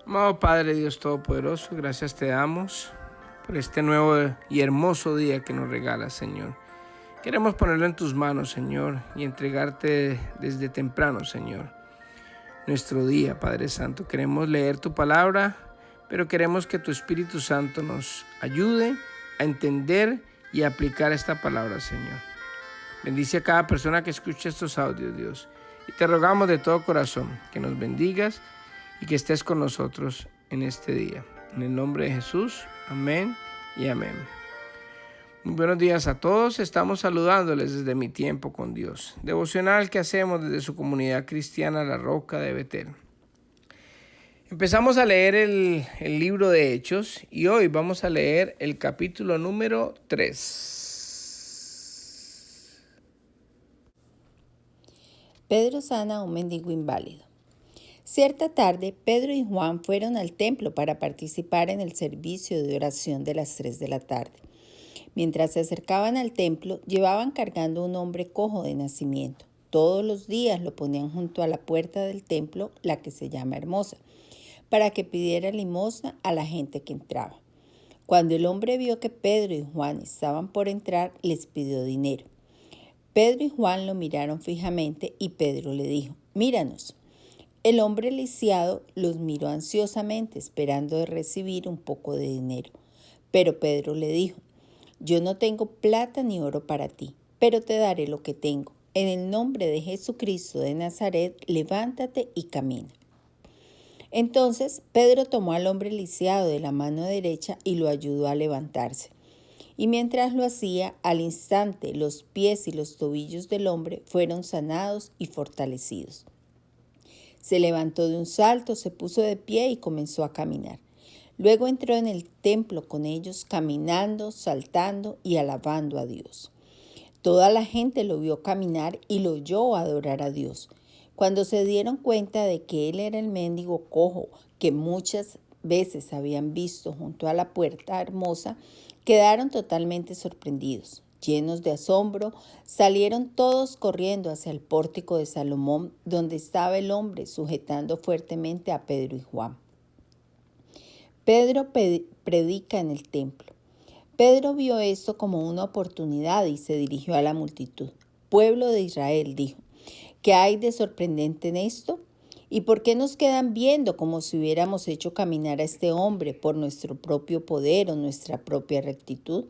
Amado Padre Dios Todopoderoso, gracias te damos por este nuevo y hermoso día que nos regalas, Señor. Queremos ponerlo en tus manos, Señor, y entregarte desde temprano, Señor, nuestro día, Padre Santo. Queremos leer tu palabra, pero queremos que tu Espíritu Santo nos ayude a entender y a aplicar esta palabra, Señor. Bendice a cada persona que escuche estos audios, Dios. Y te rogamos de todo corazón que nos bendigas y que estés con nosotros en este día. En el nombre de Jesús, amén y amén. Muy buenos días a todos. Estamos saludándoles desde Mi Tiempo con Dios, devocional que hacemos desde su comunidad cristiana La Roca de Betel. Empezamos a leer el libro de Hechos y hoy vamos a leer el capítulo número 3. Pedro sana a un mendigo inválido. Cierta tarde, Pedro y Juan fueron al templo para participar en el servicio de oración de las 3 de la tarde. Mientras se acercaban al templo, llevaban cargando un hombre cojo de nacimiento. Todos los días lo ponían junto a la puerta del templo, la que se llama Hermosa, para que pidiera limosna a la gente que entraba. Cuando el hombre vio que Pedro y Juan estaban por entrar, les pidió dinero. Pedro y Juan lo miraron fijamente y Pedro le dijo: «Míranos». El hombre lisiado los miró ansiosamente, esperando de recibir un poco de dinero. Pero Pedro le dijo: «Yo no tengo plata ni oro para ti, pero te daré lo que tengo. En el nombre de Jesucristo de Nazaret, levántate y camina». Entonces Pedro tomó al hombre lisiado de la mano derecha y lo ayudó a levantarse. Y mientras lo hacía, al instante los pies y los tobillos del hombre fueron sanados y fortalecidos. Se levantó de un salto, se puso de pie y comenzó a caminar. Luego entró en el templo con ellos, caminando, saltando y alabando a Dios. Toda la gente lo vio caminar y lo oyó adorar a Dios. Cuando se dieron cuenta de que él era el mendigo cojo que muchas veces habían visto junto a la puerta hermosa, quedaron totalmente sorprendidos. Llenos de asombro, salieron todos corriendo hacia el pórtico de Salomón, donde estaba el hombre sujetando fuertemente a Pedro y Juan. Pedro predica en el templo. Pedro vio esto como una oportunidad y se dirigió a la multitud. «Pueblo de Israel», dijo, «¿qué hay de sorprendente en esto? ¿Y por qué nos quedan viendo como si hubiéramos hecho caminar a este hombre por nuestro propio poder o nuestra propia rectitud?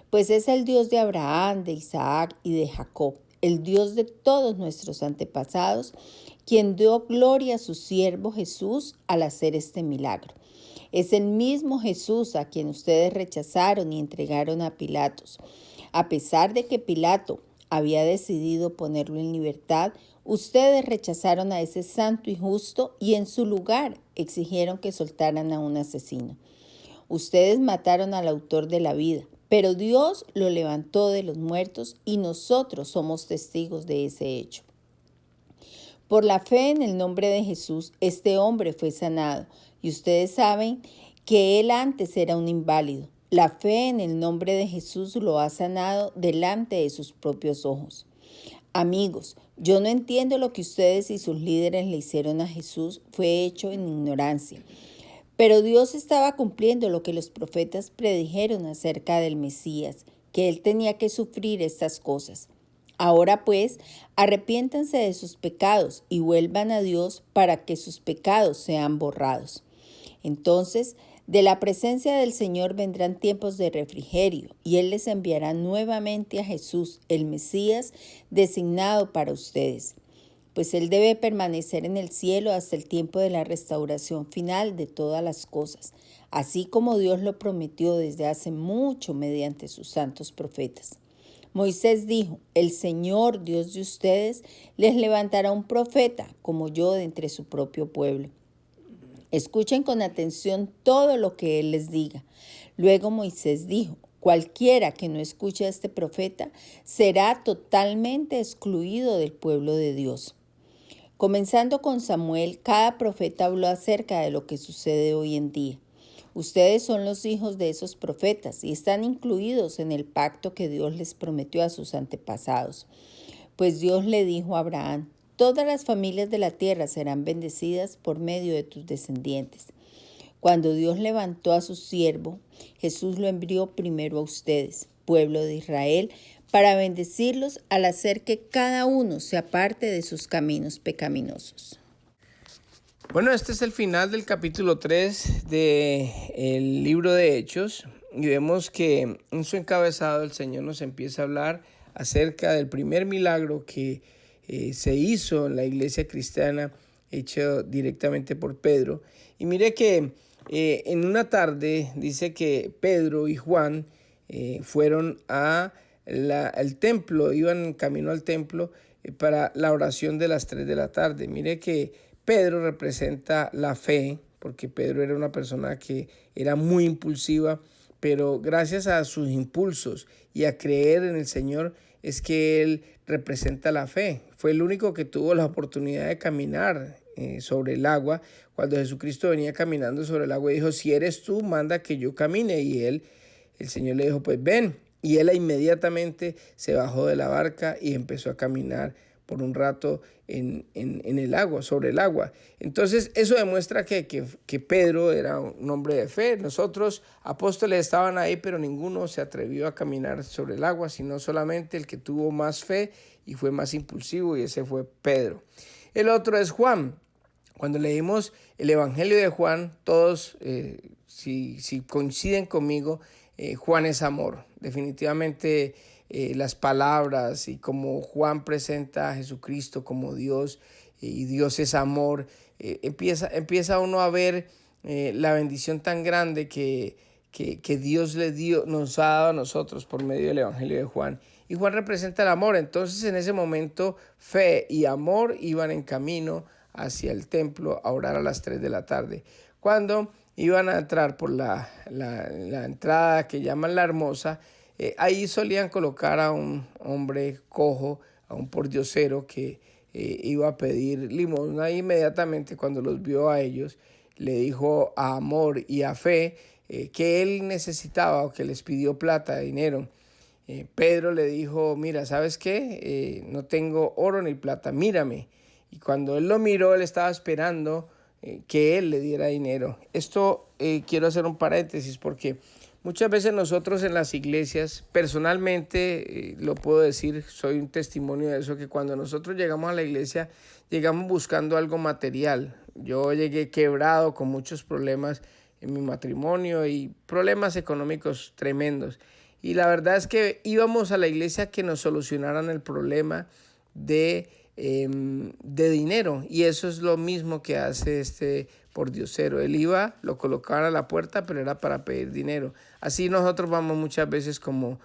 Pues es el Dios de Abraham, de Isaac y de Jacob, el Dios de todos nuestros antepasados, quien dio gloria a su siervo Jesús al hacer este milagro. Es el mismo Jesús a quien ustedes rechazaron y entregaron a Pilatos. A pesar de que Pilato había decidido ponerlo en libertad, ustedes rechazaron a ese santo y justo y en su lugar exigieron que soltaran a un asesino. Ustedes mataron al autor de la vida, pero Dios lo levantó de los muertos y nosotros somos testigos de ese hecho. Por la fe en el nombre de Jesús, este hombre fue sanado, y ustedes saben que él antes era un inválido. La fe en el nombre de Jesús lo ha sanado delante de sus propios ojos. Amigos, yo no entiendo lo que ustedes y sus líderes le hicieron a Jesús, fue hecho en ignorancia. Pero Dios estaba cumpliendo lo que los profetas predijeron acerca del Mesías, que él tenía que sufrir estas cosas. Ahora pues, arrepiéntanse de sus pecados y vuelvan a Dios para que sus pecados sean borrados. Entonces, de la presencia del Señor vendrán tiempos de refrigerio, y Él les enviará nuevamente a Jesús, el Mesías, designado para ustedes. Pues Él debe permanecer en el cielo hasta el tiempo de la restauración final de todas las cosas, así como Dios lo prometió desde hace mucho mediante sus santos profetas. Moisés dijo: «El Señor, Dios de ustedes, les levantará un profeta como yo de entre su propio pueblo. Escuchen con atención todo lo que Él les diga». Luego Moisés dijo: «Cualquiera que no escuche a este profeta será totalmente excluido del pueblo de Dios». Comenzando con Samuel, cada profeta habló acerca de lo que sucede hoy en día. Ustedes son los hijos de esos profetas y están incluidos en el pacto que Dios les prometió a sus antepasados. Pues Dios le dijo a Abraham: «Todas las familias de la tierra serán bendecidas por medio de tus descendientes». Cuando Dios levantó a su siervo, Jesús lo envió primero a ustedes, pueblo de Israel, para bendecirlos al hacer que cada uno se aparte de sus caminos pecaminosos. Bueno, este es el final del capítulo 3 del libro de Hechos y vemos que en su encabezado el Señor nos empieza a hablar acerca del primer milagro que se hizo en la iglesia cristiana, hecho directamente por Pedro. Y mire que en una tarde dice que Pedro y Juan fueron al templo, iban camino al templo para la oración de las 3 de la tarde. Mire que Pedro representa la fe, porque Pedro era una persona que era muy impulsiva, pero gracias a sus impulsos y a creer en el Señor es que él representa la fe. Fue el único que tuvo la oportunidad de caminar sobre el agua cuando Jesucristo venía caminando sobre el agua y dijo: si eres tú, manda que yo camine. Y el Señor le dijo: pues ven. Y él inmediatamente se bajó de la barca y empezó a caminar por un rato en el agua, sobre el agua. Entonces eso demuestra que Pedro era un hombre de fe. Los otros apóstoles estaban ahí, pero ninguno se atrevió a caminar sobre el agua, sino solamente el que tuvo más fe y fue más impulsivo, y ese fue Pedro. El otro es Juan. Cuando leímos el Evangelio de Juan, todos, si coinciden conmigo, Juan es amor. Definitivamente las palabras y como Juan presenta a Jesucristo como Dios y Dios es amor, empieza uno a ver la bendición tan grande que Dios nos ha dado a nosotros por medio del Evangelio de Juan. Y Juan representa el amor. Entonces en ese momento fe y amor iban en camino hacia el templo a orar a las 3 de la tarde. Cuando iban a entrar por la entrada que llaman la Hermosa, ahí solían colocar a un hombre cojo, a un pordiosero que iba a pedir limosna. Y inmediatamente cuando los vio a ellos, le dijo a amor y a fe que él necesitaba, o que les pidió plata, dinero. Pedro le dijo: mira, ¿sabes qué? No tengo oro ni plata, mírame. Y cuando él lo miró, él estaba esperando que él le diera dinero. Esto quiero hacer un paréntesis porque muchas veces nosotros en las iglesias, personalmente lo puedo decir, soy un testimonio de eso, que cuando nosotros llegamos a la iglesia, llegamos buscando algo material. Yo llegué quebrado con muchos problemas en mi matrimonio y problemas económicos tremendos. Y la verdad es que íbamos a la iglesia que nos solucionaran el problema de dinero, y eso es lo mismo que hace este pordiosero. Él iba, lo colocaban a la puerta, pero era para pedir dinero. Así nosotros vamos muchas veces como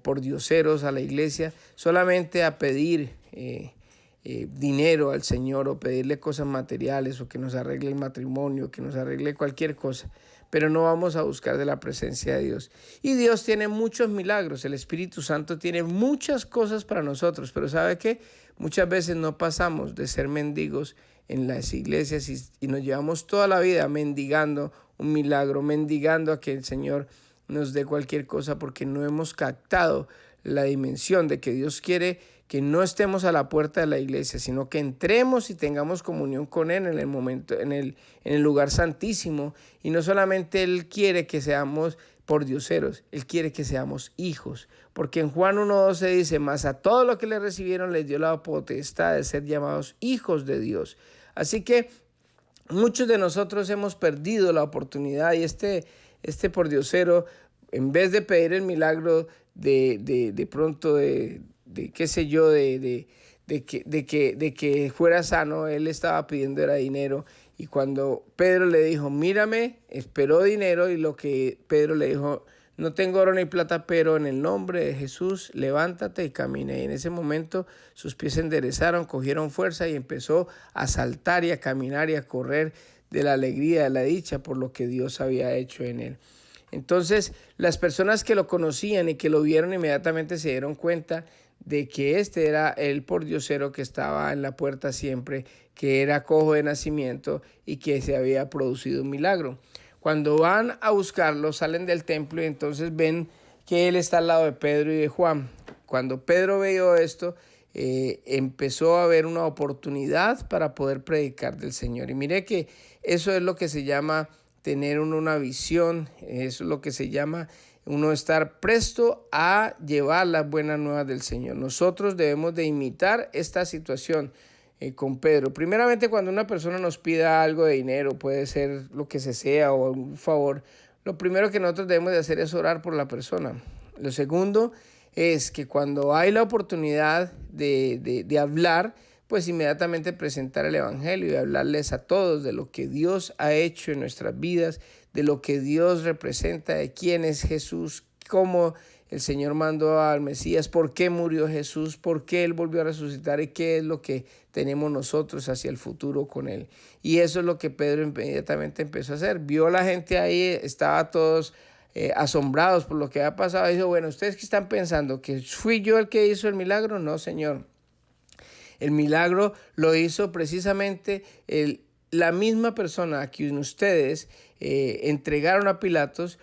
pordioseros a la iglesia, solamente a pedir dinero al Señor, o pedirle cosas materiales, o que nos arregle el matrimonio, que nos arregle cualquier cosa, pero no vamos a buscar de la presencia de Dios. Y Dios tiene muchos milagros, el Espíritu Santo tiene muchas cosas para nosotros, pero ¿sabe qué? Muchas veces no pasamos de ser mendigos en las iglesias y nos llevamos toda la vida mendigando un milagro, mendigando a que el Señor nos dé cualquier cosa, porque no hemos captado la dimensión de que Dios quiere que no estemos a la puerta de la iglesia, sino que entremos y tengamos comunión con Él en el momento, en el lugar santísimo. Y no solamente Él quiere que seamos pordioseros, Él quiere que seamos hijos, porque en Juan 1:12 dice: mas a todos los que le recibieron les dio la potestad de ser llamados hijos de Dios. Así que muchos de nosotros hemos perdido la oportunidad, y este pordiosero, en vez de pedir el milagro de pronto de qué sé yo, de que fuera sano, él estaba pidiendo era dinero. Y cuando Pedro le dijo: mírame, esperó dinero, y lo que Pedro le dijo: no tengo oro ni plata, pero en el nombre de Jesús, levántate y camina. Y en ese momento sus pies se enderezaron, cogieron fuerza y empezó a saltar y a caminar y a correr de la alegría, de la dicha por lo que Dios había hecho en él. Entonces, las personas que lo conocían y que lo vieron inmediatamente se dieron cuenta de que este era el pordiosero que estaba en la puerta siempre, que era cojo de nacimiento y que se había producido un milagro. Cuando van a buscarlo, salen del templo y entonces ven que él está al lado de Pedro y de Juan. Cuando Pedro vio esto, empezó a ver una oportunidad para poder predicar del Señor. Y mire que eso es lo que se llama tener uno una visión, eso es lo que se llama uno estar presto a llevar las buenas nuevas del Señor. Nosotros debemos de imitar esta situación con Pedro. Primeramente, cuando una persona nos pida algo de dinero, puede ser lo que sea o un favor, lo primero que nosotros debemos de hacer es orar por la persona. Lo segundo es que cuando hay la oportunidad de hablar, pues inmediatamente presentar el Evangelio y hablarles a todos de lo que Dios ha hecho en nuestras vidas, de lo que Dios representa, de quién es Jesús, cómo el Señor mandó al Mesías, por qué murió Jesús, por qué Él volvió a resucitar y qué es lo que tenemos nosotros hacia el futuro con Él. Y eso es lo que Pedro inmediatamente empezó a hacer. Vio a la gente ahí, estaba todos asombrados por lo que había pasado. Dijo, bueno, ¿ustedes qué están pensando? ¿Que fui yo el que hizo el milagro? No, Señor. El milagro lo hizo precisamente la misma persona a quien ustedes entregaron a Pilatos,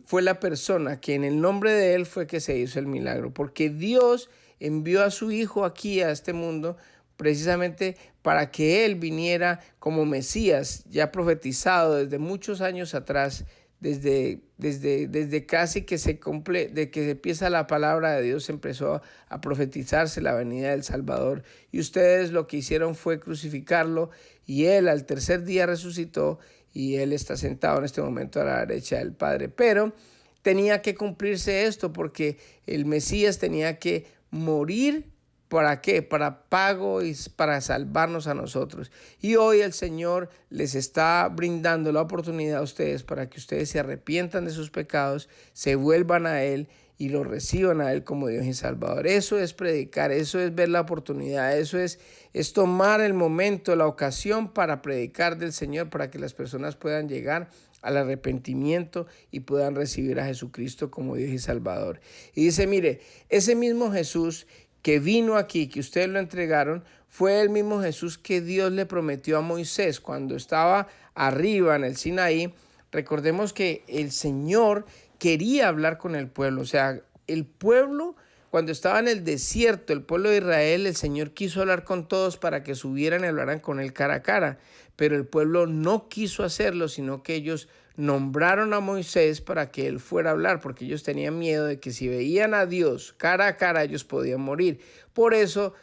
fue la persona que en el nombre de él fue que se hizo el milagro, porque Dios envió a su Hijo aquí a este mundo precisamente para que él viniera como Mesías, ya profetizado desde muchos años atrás, desde casi que se cumple, de que se empieza la palabra de Dios, empezó a profetizarse la venida del Salvador. Y ustedes lo que hicieron fue crucificarlo, y él al tercer día resucitó, y él está sentado en este momento a la derecha del Padre. Pero tenía que cumplirse esto, porque el Mesías tenía que morir. ¿Para qué? Para pago y para salvarnos a nosotros. Y hoy el Señor les está brindando la oportunidad a ustedes para que ustedes se arrepientan de sus pecados, se vuelvan a Él y lo reciban a Él como Dios y Salvador. Eso es predicar, eso es ver la oportunidad, eso es tomar el momento, la ocasión para predicar del Señor, para que las personas puedan llegar al arrepentimiento y puedan recibir a Jesucristo como Dios y Salvador. Y dice, mire, ese mismo Jesús que vino aquí, que ustedes lo entregaron, fue el mismo Jesús que Dios le prometió a Moisés cuando estaba arriba en el Sinaí. Recordemos que el Señor quería hablar con el pueblo, o sea, el pueblo cuando estaba en el desierto, el pueblo de Israel, el Señor quiso hablar con todos para que subieran y hablaran con él cara a cara, pero el pueblo no quiso hacerlo, sino que ellos nombraron a Moisés para que él fuera a hablar, porque ellos tenían miedo de que si veían a Dios cara a cara, ellos podían morir. Por eso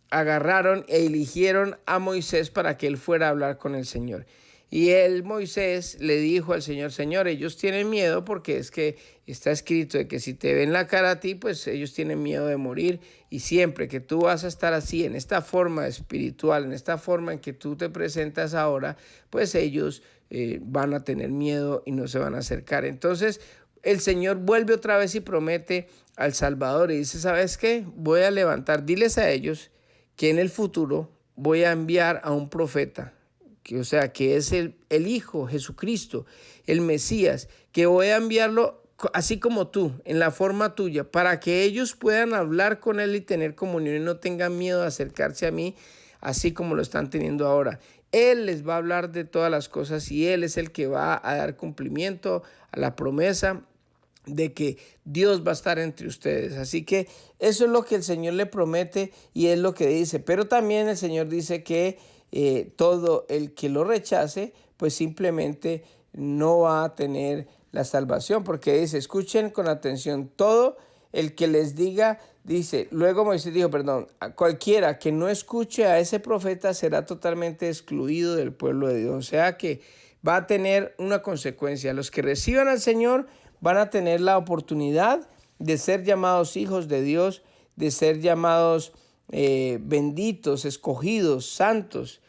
agarraron e eligieron a Moisés para que él fuera a hablar con el Señor. Y Moisés le dijo al Señor, Señor, ellos tienen miedo porque es que está escrito de que si te ven la cara a ti, pues ellos tienen miedo de morir. Y siempre que tú vas a estar así, en esta forma espiritual, en esta forma en que tú te presentas ahora, pues ellos van a tener miedo y no se van a acercar. Entonces el Señor vuelve otra vez y promete al Salvador y dice, ¿sabes qué? Voy a levantar, diles a ellos que en el futuro voy a enviar a un profeta, o sea, que es el Hijo, Jesucristo, el Mesías, que voy a enviarlo así como tú, en la forma tuya, para que ellos puedan hablar con Él y tener comunión y no tengan miedo de acercarse a mí, así como lo están teniendo ahora. Él les va a hablar de todas las cosas y Él es el que va a dar cumplimiento a la promesa de que Dios va a estar entre ustedes. Así que eso es lo que el Señor le promete y es lo que dice. Pero también el Señor dice que todo el que lo rechace, pues simplemente no va a tener la salvación, porque dice, escuchen con atención, todo el que les diga, dice, luego Moisés dijo, a cualquiera que no escuche a ese profeta será totalmente excluido del pueblo de Dios. O sea que va a tener una consecuencia. Los que reciban al Señor van a tener la oportunidad de ser llamados hijos de Dios, de ser llamados benditos, escogidos, santos,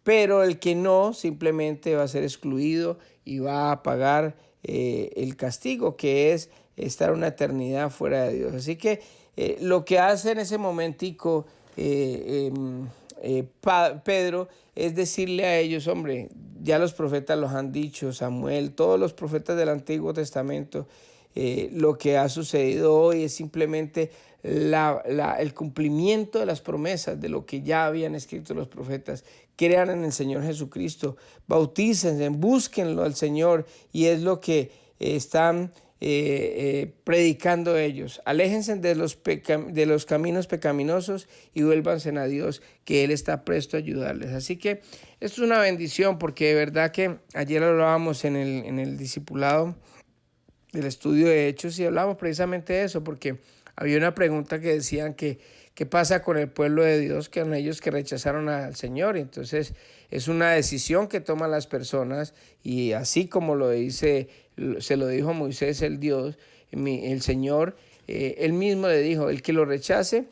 pero el que no simplemente va a ser excluido y va a pagar el castigo, que es estar una eternidad fuera de Dios. Así que lo que hace en ese momentico Pedro es decirle a ellos, hombre, ya los profetas los han dicho, Samuel, todos los profetas del Antiguo Testamento, lo que ha sucedido hoy es simplemente el cumplimiento de las promesas de lo que ya habían escrito los profetas. Crean en el Señor Jesucristo, bautícense, búsquenlo al Señor, y es lo que están predicando ellos. Aléjense de los caminos pecaminosos y vuélvanse a Dios, que Él está presto a ayudarles. Así que esto es una bendición, porque de verdad que ayer hablábamos en el discipulado del estudio de Hechos y hablamos precisamente de eso, porque había una pregunta que decían que ¿qué pasa con el pueblo de Dios, que son ellos que rechazaron al Señor? Entonces es una decisión que toman las personas, y así como se lo dijo Moisés, el Dios, el Señor, él mismo le dijo, el que lo rechace,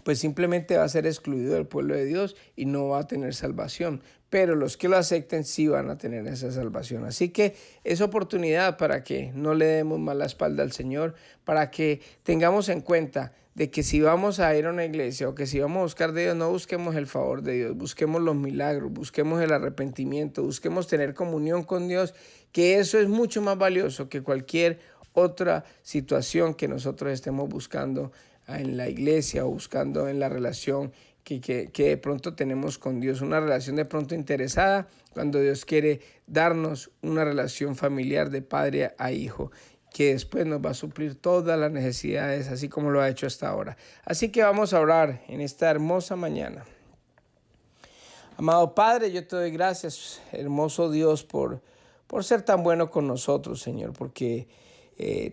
pues simplemente va a ser excluido del pueblo de Dios y no va a tener salvación. Pero los que lo acepten sí van a tener esa salvación. Así que es oportunidad para que no le demos más la espalda al Señor, para que tengamos en cuenta de que si vamos a ir a una iglesia o que si vamos a buscar de Dios, no busquemos el favor de Dios, busquemos los milagros, busquemos el arrepentimiento, busquemos tener comunión con Dios, que eso es mucho más valioso que cualquier otra situación que nosotros estemos buscando en la iglesia o buscando en la relación que de pronto tenemos con Dios, una relación de pronto interesada, cuando Dios quiere darnos una relación familiar de padre a hijo, que después nos va a suplir todas las necesidades, así como lo ha hecho hasta ahora. Así que vamos a orar en esta hermosa mañana. Amado Padre, yo te doy gracias, hermoso Dios, por ser tan bueno con nosotros, Señor, porque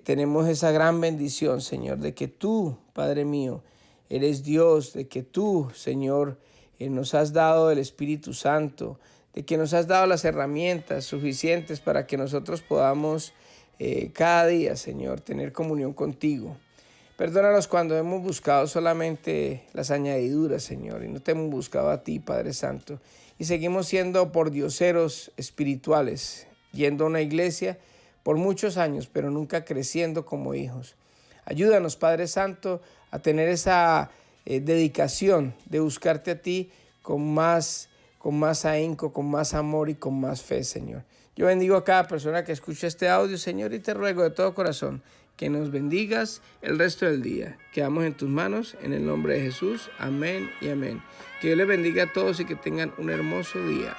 tenemos esa gran bendición, Señor, de que tú, Padre mío, eres Dios, de que tú, Señor, nos has dado el Espíritu Santo, de que nos has dado las herramientas suficientes para que nosotros podamos cada día, Señor, tener comunión contigo. Perdónanos cuando hemos buscado solamente las añadiduras, Señor, y no te hemos buscado a ti, Padre Santo, y seguimos siendo pordioseros espirituales, yendo a una iglesia por muchos años, pero nunca creciendo como hijos. Ayúdanos, Padre Santo, a tener esa dedicación de buscarte a ti con más ahínco, con más amor y con más fe, Señor. Yo bendigo a cada persona que escucha este audio, Señor, y te ruego de todo corazón que nos bendigas el resto del día. Quedamos en tus manos, en el nombre de Jesús. Amén y amén. Que Dios les bendiga a todos y que tengan un hermoso día.